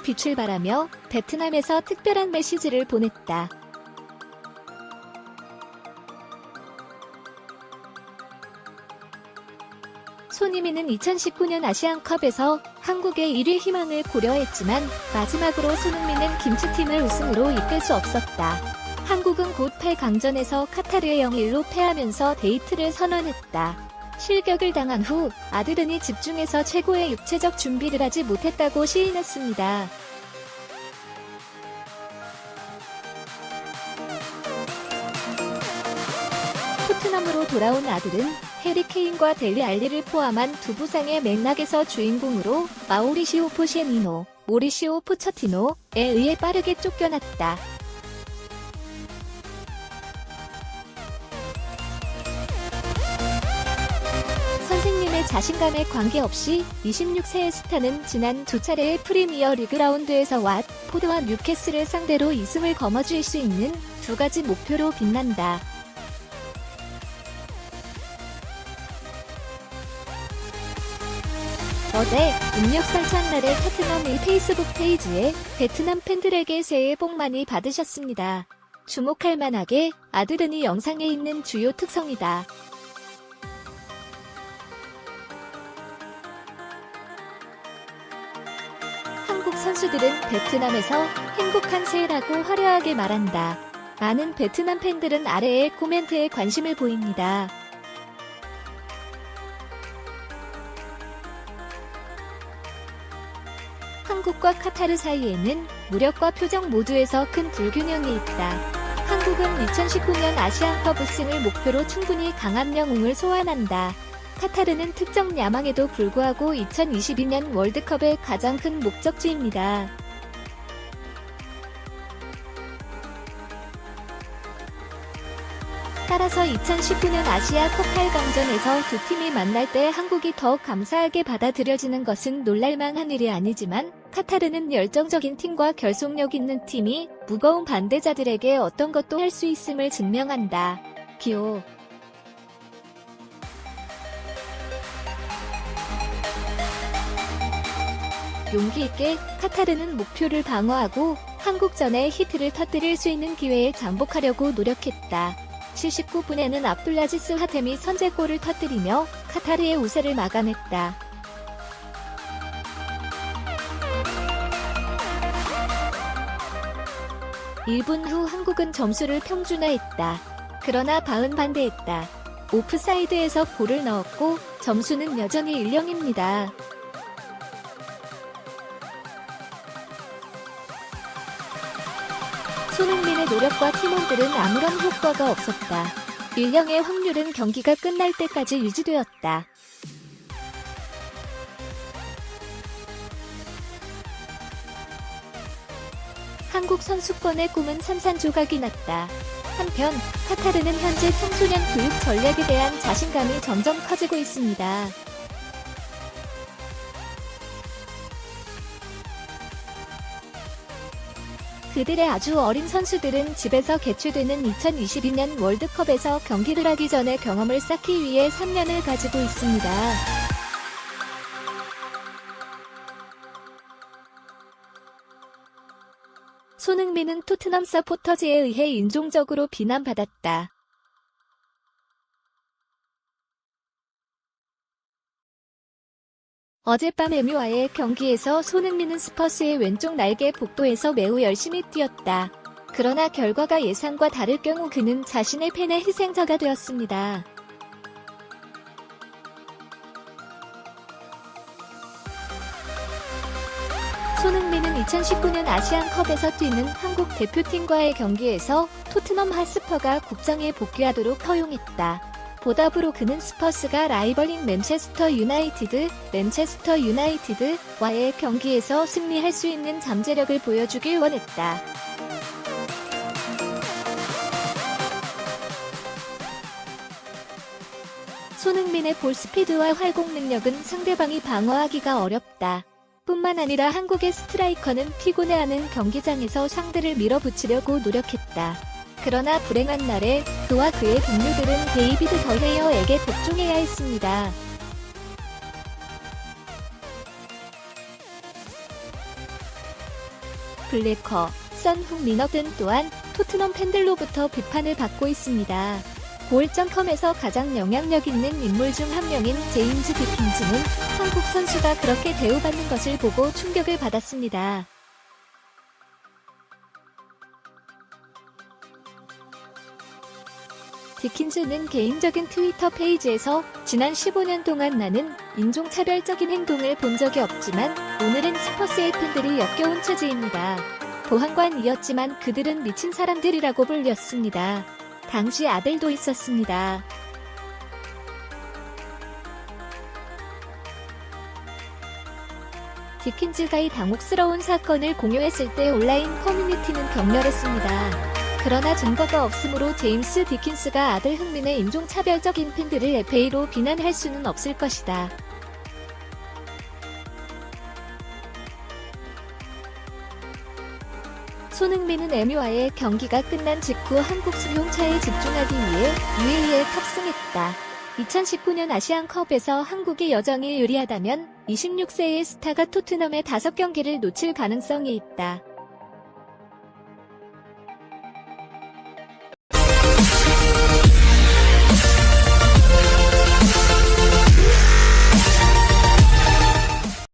빛을 발하며 베트남에서 특별한 메시지를 보냈다. 손흥민은 2019년 아시안컵에서 한국의 1위 희망을 고려했지만 마지막으로 손흥민은 김치팀을 우승으로 이끌 수 없었다. 한국은 곧 8강전에서 카타르에 0-1로 패하면서 데이트를 선언했다. 실격을 당한 후 아드른이 집중해서 최고의 육체적 준비를 하지 못했다고 시인했습니다. 토트넘으로 돌아온 아들은 해리 케인과 델리 알리를 포함한 두 부상의 맥락에서 주인공으로 마우리시오 포체티노, 모리시오 포체티노에 의해 빠르게 쫓겨났다. 선생님의 자신감에 관계없이 26세의 스타는 지난 두 차례의 프리미어 리그 라운드에서 왓포드와 뉴캐슬을 상대로 2승을 거머쥘 수 있는 두 가지 목표로 빛난다. 어제 음력 설창날의 토트넘 페이스북 페이지에 베트남 팬들에게 새해 복 많이 받으셨습니다. 주목할 만하게 아드른이 영상에 있는 주요 특성이다. 한국 선수들은 베트남에서 행복한 새해라고 화려하게 말한다. 많은 베트남 팬들은 아래의 코멘트에 관심을 보입니다. 한국과 카타르 사이에는 무력과 표정 모두에서 큰 불균형이 있다. 한국은 2019년 아시안컵 우승을 목표로 충분히 강한 영웅을 소환한다. 카타르는 특정 야망에도 불구하고 2022년 월드컵의 가장 큰 목적지입니다. 따라서 2019년 아시아컵 8강전에서 두 팀이 만날 때 한국이 더 감사하게 받아들여지는 것은 놀랄만한 일이 아니지만 카타르는 열정적인 팀과 결속력 있는 팀이 무거운 반대자들에게 어떤 것도 할 수 있음을 증명한다. 기호 용기 있게 카타르는 목표를 방어하고 한국전에 히트를 터뜨릴 수 있는 기회에 잠복하려고 노력했다. 79분에는 압둘라지스 하템이 선제골을 터뜨리며 카타르의 우세를 막아냈다. (1분) 후 한국은 점수를 평준화했다. 그러나 바은 반대했다. 오프사이드에서 골을 넣었고 점수는 여전히 1-0입니다. 손흥민의 노력과 팀원들은 아무런 효과가 없었다. 1-0의 확률은 경기가 끝날 때까지 유지되었다. 한국 선수권의 꿈은 산산조각이 났다. 한편 카타르는 현재 청소년 교육 전략에 대한 자신감이 점점 커지고 있습니다. 그들의 아주 어린 선수들은 집에서 개최되는 2022년 월드컵에서 경기를 하기 전에 경험을 쌓기 위해 3년을 가지고 있습니다. 손흥민은 토트넘 서포터즈에 의해 인종적으로 비난받았다. 어젯밤 MU와의 경기에서 손흥민은 스퍼스의 왼쪽 날개 복도에서 매우 열심히 뛰었다. 그러나 결과가 예상과 다를 경우 그는 자신의 팬의 희생자가 되었습니다. 손흥민은 2019년 아시안컵에서 뛰는 한국 대표팀과의 경기에서 토트넘 핫스퍼가 국정에 복귀하도록 허용했다. 보답으로 그는 스퍼스가 라이벌인 맨체스터 유나이티드와의 경기에서 승리할 수 있는 잠재력을 보여주길 원했다. 손흥민의 볼 스피드와 활공 능력은 상대방이 방어하기가 어렵다. 뿐만 아니라 한국의 스트라이커는 피곤해하는 경기장에서 상대를 밀어붙이려고 노력했다. 그러나 불행한 날에 그와 그의 동료들은 데이비드 더헤어에게 복종해야 했습니다. 블래커, 선 흥민어 등 또한 토트넘 팬들로부터 비판을 받고 있습니다. 고을.com에서 가장 영향력 있는 인물 중 한 명인 제임스 디킨즈는 한국 선수가 그렇게 대우받는 것을 보고 충격을 받았습니다. 디킨즈는 개인적인 트위터 페이지에서 지난 15년 동안 나는 인종차별적인 행동을 본 적이 없지만 오늘은 스퍼스의 팬들이 역겨운 처지입니다. 보안관이었지만 그들은 미친 사람들이라고 불렸습니다. 당시 아들도 있었습니다. 디킨즈가 이 당혹스러운 사건을 공유했을 때 온라인 커뮤니티는 격렬했습니다. 그러나 증거가 없으므로 제임스 디킨스가 아들 흥민의 인종차별적인 팬들을 FA로 비난할 수는 없을 것이다. 손흥민은 MU와의 경기가 끝난 직후 한국 수용차에 집중하기 위해 UAE에 탑승했다. 2019년 아시안컵에서 한국이 여정이 유리하다면 26세의 스타가 토트넘의 5경기를 놓칠 가능성이 있다.